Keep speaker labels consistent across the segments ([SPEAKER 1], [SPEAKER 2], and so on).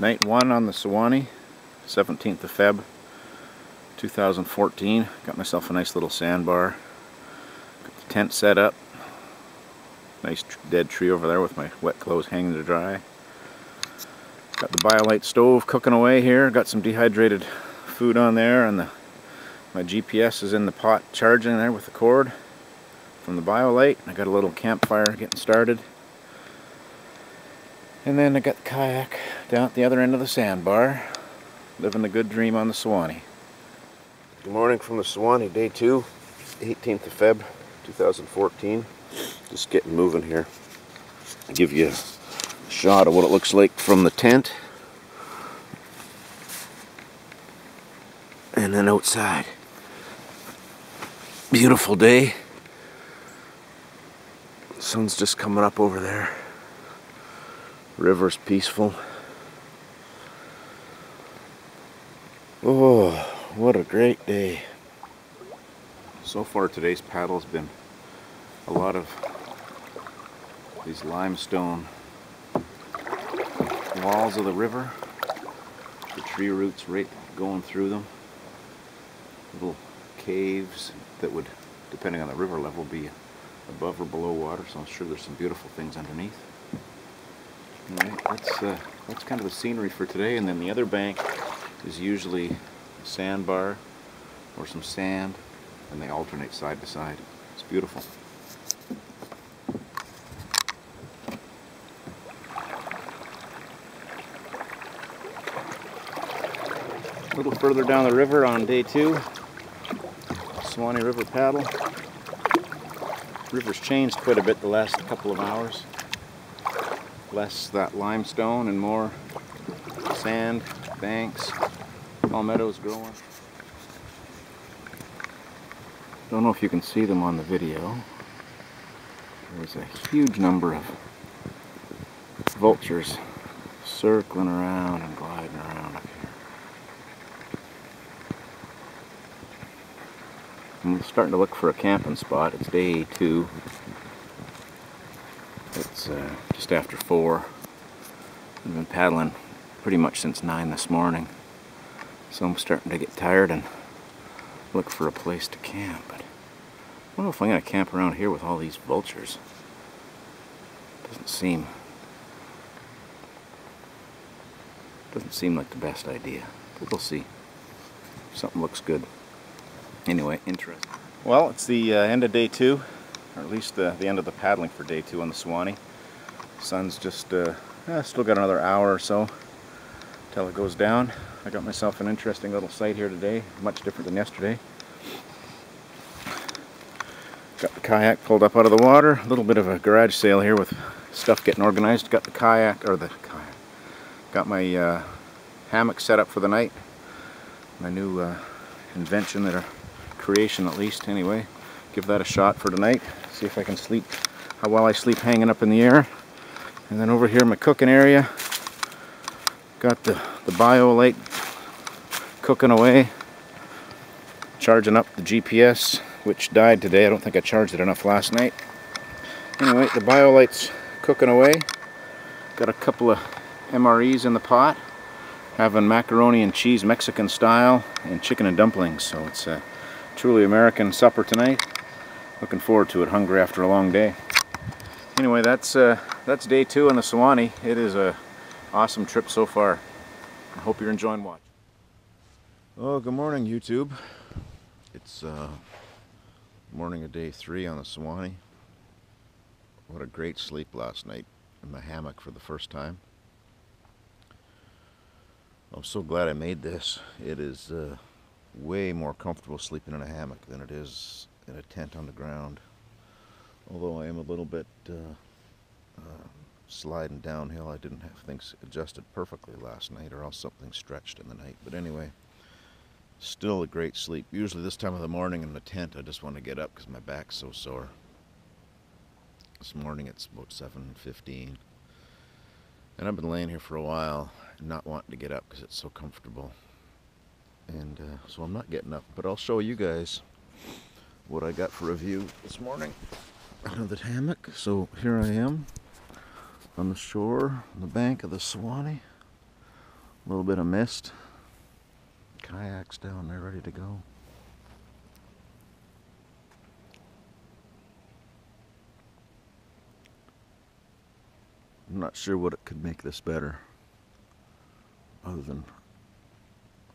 [SPEAKER 1] Night 1 on the Suwannee, 17th of Feb, 2014. Got myself a nice little sandbar. Got the tent set up. Nice dead tree over there with my wet clothes hanging to dry. Got the BioLite stove cooking away here. Got some dehydrated food on there, and my GPS is in the pot charging there with the cord from the BioLite. I got a little campfire getting started. And then I got the kayak down at the other end of the sandbar, living the good dream on the Suwannee. Good morning from the Suwannee, day 2, 18th of Feb, 2014. Just getting moving here. I'll give you a shot of what it looks like from the tent. And then outside. Beautiful day. The sun's just coming up over there. River's peaceful. Oh, what a great day. So far today's paddle's been a lot of these limestone walls of the river. The tree roots right going through them. Little caves that would, depending on the river level, be above or below water, so I'm sure there's some beautiful things underneath. Anyway, that's kind of the scenery for today, and then the other bank is usually a sandbar or some sand, and they alternate side to side. It's beautiful. A little further down the river on day 2, Suwannee River paddle. River's changed quite a bit the last couple of hours. Less that limestone and more sand, banks, palmettos growing. Don't know if you can see them on the video. There's a huge number of vultures circling around and gliding around up here. I'm starting to look for a camping spot. It's day 2. It's just after 4. I've been paddling pretty much since 9 this morning, so I'm starting to get tired and look for a place to camp. But I don't know if I'm going to camp around here with all these vultures. Doesn't seem like the best idea, but we'll see. Something looks good. Anyway, interesting. Well, it's the end of day 2. Or at least the end of the paddling for day 2 on the Suwannee. Sun's just, still got another hour or so till it goes down. I got myself an interesting little site here today, much different than yesterday. Got the kayak pulled up out of the water. A little bit of a garage sale here with stuff getting organized. Got the kayak, got my hammock set up for the night. My new invention, that a creation at least, anyway. Give that a shot for tonight. See if I can sleep, how well I sleep hanging up in the air. And then over here in my cooking area, got the BioLite cooking away. Charging up the GPS, which died today. I don't think I charged it enough last night. Anyway, the BioLite's cooking away. Got a couple of MREs in the pot. Having macaroni and cheese Mexican style and chicken and dumplings. So it's a truly American supper tonight. Looking forward to it, hungry after a long day. Anyway, that's day 2 on the Suwannee. It is a awesome trip so far. I hope you're enjoying watching. Oh, good morning, YouTube. It's morning of day 3 on the Suwannee. What a great sleep last night in my hammock for the first time. I'm so glad I made this. It is way more comfortable sleeping in a hammock than it is in a tent on the ground. Although I am a little bit sliding downhill. I didn't have things adjusted perfectly last night, or else something stretched in the night. But anyway, still a great sleep. Usually this time of the morning in the tent I just want to get up because my back's so sore. This morning it's about 7:15. And I've been laying here for a while and not wanting to get up because it's so comfortable. And so I'm not getting up, but I'll show you guys what I got for a view this morning out of the hammock. So here I am on the shore, on the bank of the Suwannee. A little bit of mist. Kayaks down there ready to go. I'm not sure what it could make this better, other than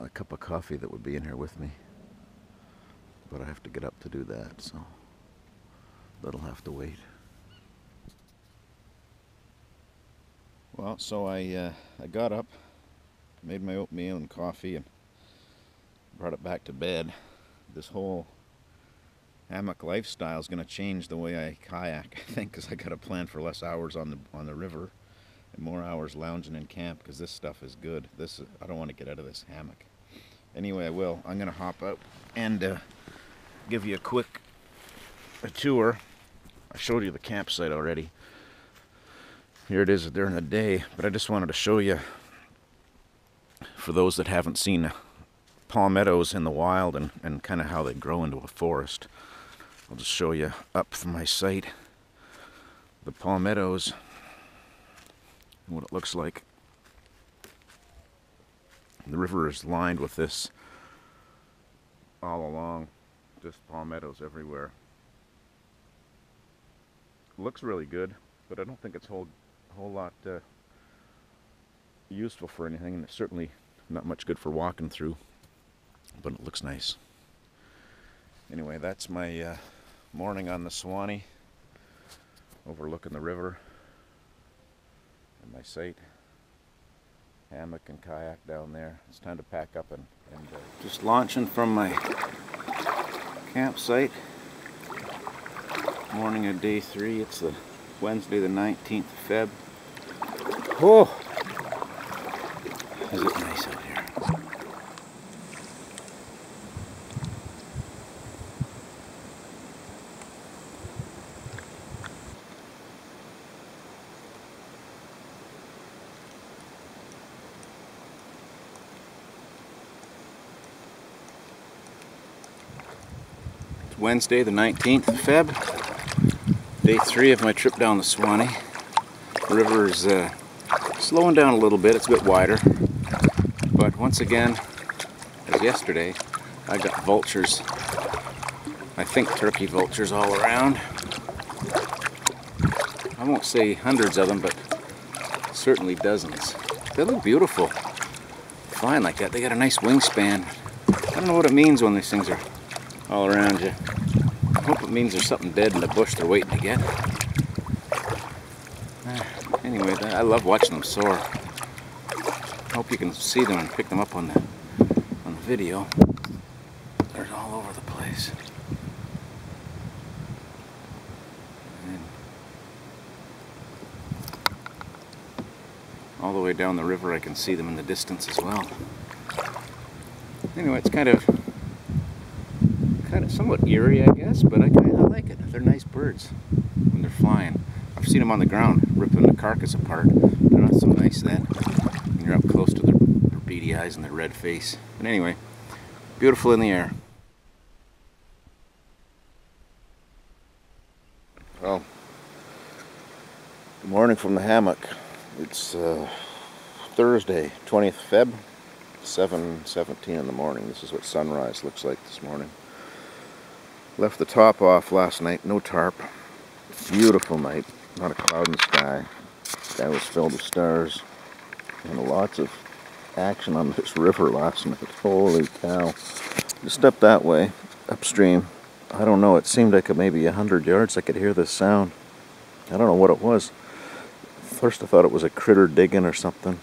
[SPEAKER 1] a cup of coffee that would be in here with me. But I have to get up to do that, so that'll have to wait. Well, so I got up, made my oatmeal and coffee, and brought it back to bed. This whole hammock lifestyle is going to change the way I kayak, I think, because I got a plan for less hours on the river and more hours lounging in camp, because this stuff is good. I don't want to get out of this hammock. Anyway, I will. I'm going to hop out and give you a tour. I showed you the campsite already. Here it is during the day, but I just wanted to show you, for those that haven't seen palmettos in the wild and kind of how they grow into a forest. I'll just show you up from my site the palmettos and what it looks like. The river is lined with this all along, just palmettos everywhere. It looks really good, but I don't think it's a whole lot useful for anything, and it's certainly not much good for walking through, but it looks nice. Anyway, that's my morning on the Suwannee, overlooking the river and my site. Hammock and kayak down there. It's time to pack up and just launching from my campsite. Morning of day 3. It's the Wednesday the 19th of Feb. Oh! Is it nice out here? It's Wednesday the 19th of Feb. Day 3 of my trip down the Suwanee. The river is slowing down a little bit. It's a bit wider. But once again, as yesterday, I got vultures. I think turkey vultures all around. I won't say hundreds of them, but certainly dozens. They look beautiful. Flying like that. They got a nice wingspan. I don't know what it means when these things are all around you. I hope it means there's something dead in the bush they're waiting to get. Anyway, I love watching them soar. Hope you can see them and pick them up on the video. They're all over the place. And all the way down the river I can see them in the distance as well. Anyway, it's kind of somewhat eerie, I guess, but I like it. They're nice birds when they're flying. I've seen them on the ground ripping the carcass apart. They're not so nice then. When you're up close to their beady eyes and their red face. But anyway, beautiful in the air. Well, good morning from the hammock. It's Thursday, 20th Feb, 7:17 in the morning. This is what sunrise looks like this morning. Left the top off last night, no tarp. Beautiful night, not a cloud in the sky. Sky was filled with stars. And lots of action on this river last night. Holy cow. Just up that way, upstream. I don't know, it seemed like maybe 100 yards I could hear this sound. I don't know what it was. First I thought it was a critter digging or something.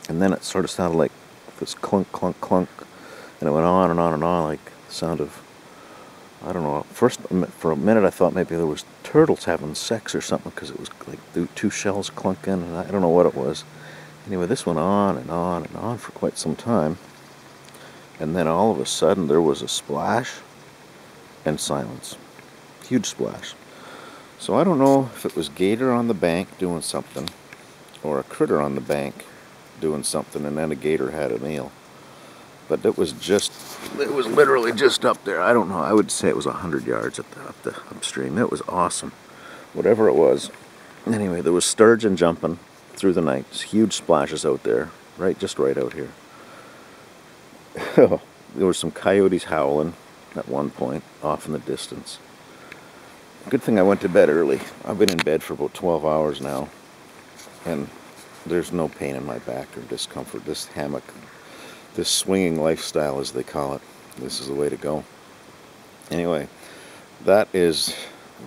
[SPEAKER 1] And then it sort of sounded like this clunk, clunk, clunk. And it went on and on and on, like the sound of, I don't know, first for a minute I thought maybe there was turtles having sex or something, because it was like two shells clunking, and I don't know what it was. Anyway, this went on and on and on for quite some time. And then all of a sudden there was a splash and silence. Huge splash. So I don't know if it was gator on the bank doing something, or a critter on the bank doing something, and then a gator had a meal. But it was literally just up there. I don't know, I would say it was 100 yards up the upstream. It was awesome, whatever it was. Anyway, there was sturgeon jumping through the night. Huge splashes out there. just right out here. There were some coyotes howling at one point off in the distance. Good thing I went to bed early. I've been in bed for about 12 hours now, and there's no pain in my back or discomfort. This hammock, this swinging lifestyle as they call it, this is the way to go. Anyway, that is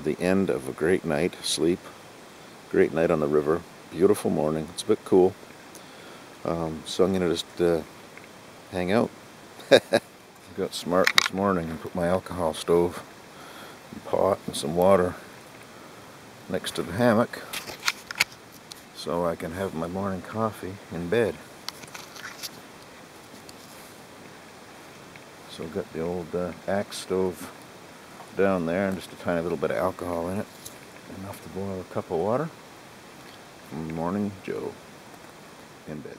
[SPEAKER 1] the end of a great night sleep. Great night on the river. Beautiful morning. It's a bit cool. So I'm going to just hang out. Got smart this morning and put my alcohol stove and pot and some water next to the hammock so I can have my morning coffee in bed. So I've got the old axe stove down there and just a tiny little bit of alcohol in it. Enough to boil a cup of water. Morning Joe in bed.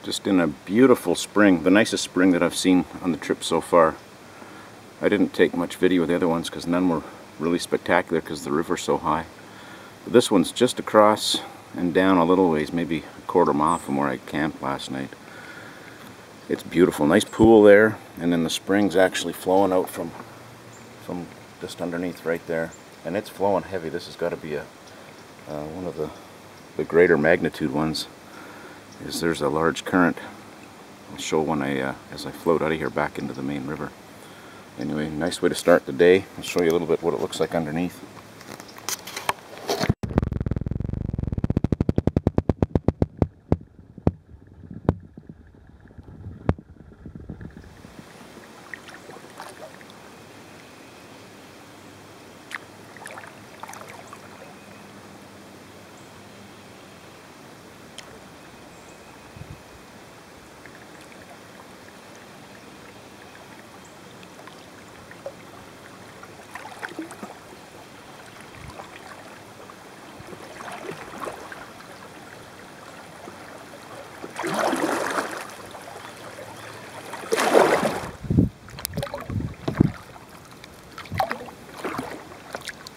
[SPEAKER 1] Just in a beautiful spring, the nicest spring that I've seen on the trip so far. I didn't take much video of the other ones because none were really spectacular because the river's so high. But this one's just across and down a little ways, maybe a quarter mile from where I camped last night. It's beautiful, nice pool there, and then the spring's actually flowing out from just underneath right there, and it's flowing heavy. This has got to be a one of the greater magnitude ones. There's a large current. I'll show when as I float out of here back into the main river. Anyway, nice way to start the day. I'll show you a little bit what it looks like underneath.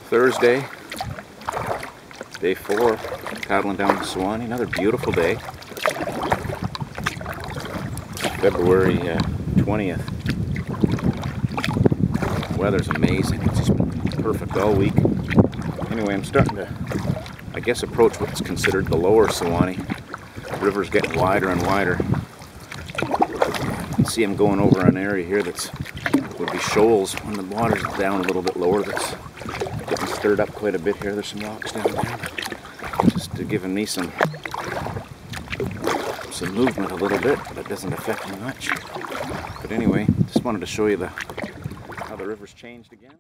[SPEAKER 1] Thursday, day 4, paddling down the Suwannee. Another beautiful day. February 20th. Weather's amazing. It's just been perfect all week. Anyway, I'm starting to, I guess, approach what's considered the lower Suwannee. The river's getting wider and wider. You can see I'm going over an area here that's would be shoals when the water's down a little bit lower. That's getting stirred up quite a bit here. There's some rocks down there, just giving me some movement a little bit, but it doesn't affect me much. But anyway, just wanted to show you how the river's changed again.